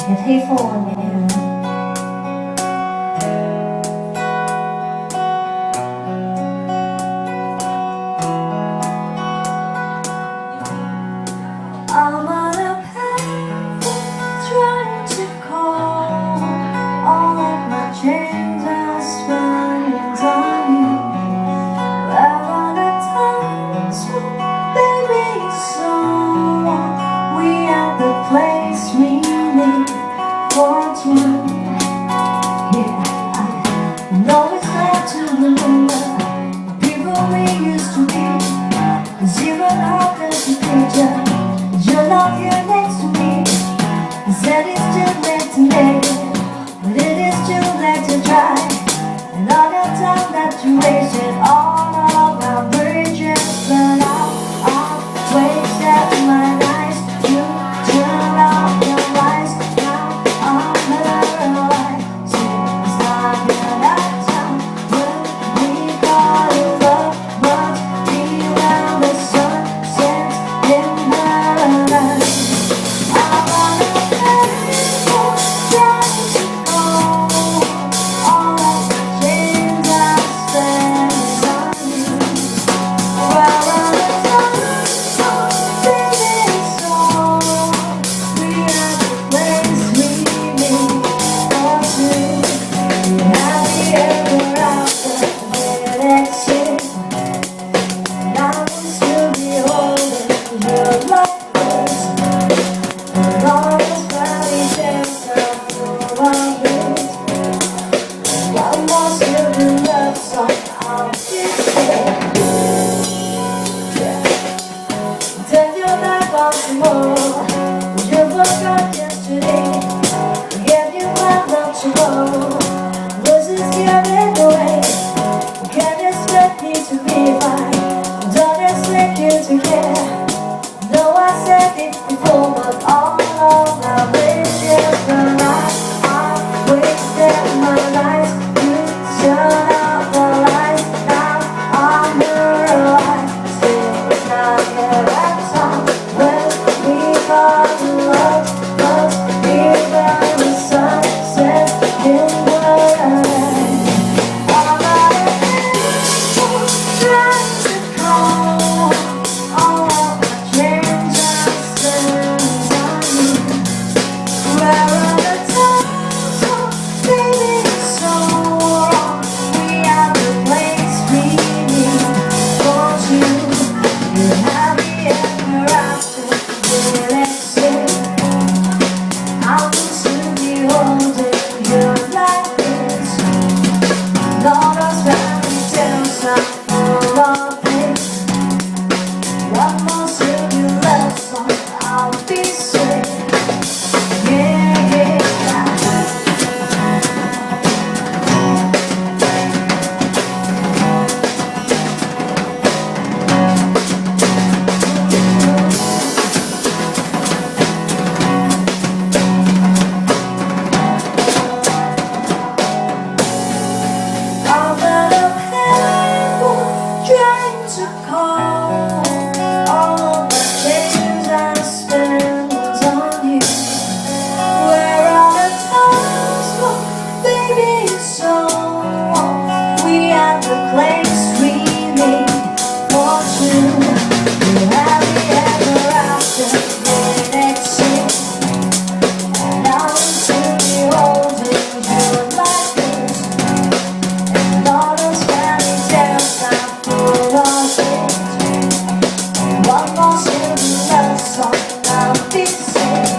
your payphone, man. I'm on a path trying to call all of my chains are spinning on you. Well, on a time, so baby, so we at the place we need for two. Yeah, I know it's hard to remember the people we used to be. 'Cause even harder to picture, you're not here next to me. I said it's too late to make it, but it is too late to try. And all the time that you wasted, all of our bridges burned out. I wasted my life, you turned off your lights. Now I'm alive. It's not that time when we call it love, but even the sun sets in the night. I'm on a path trying to go. All of the chains I spent on you. Well, on the time, so baby, so we are the place we need for two. Happy ever after, when it's it. And I will still be holding your love this. And all those cloudy days are full of it. One more silver love song, I'll be there. Yeah. Turn your back on tomorrow, 'cause you forgot yesterday. Gave you my love to go. Was it getting away? Can't expect me to be fine. Don't expect you to care. No, I said it before, but all of my wishes were right. I wasted my life. You turned out the lights. Now I'm alive. Still, it's not yet that time when we call it love, but even the sun sets in the night. I'm on a path trying to call all of my chains I spent on you. We're on a time, so baby, so we are the place we need for two. You're happy ever after, when it's it. I will soon be holding your like this. And all those fairy tales are full of it. One more silver love song, I'll be sick. Yeah, yeah. I'm on a path trying to call all of the chains I spent on you. We're on a time, so baby, so we are the place we need for two. You're happy ever after, when it's it. And I will still be holding you like this. And all those fairy tales are full of it. One more silver love song, I'll be sick.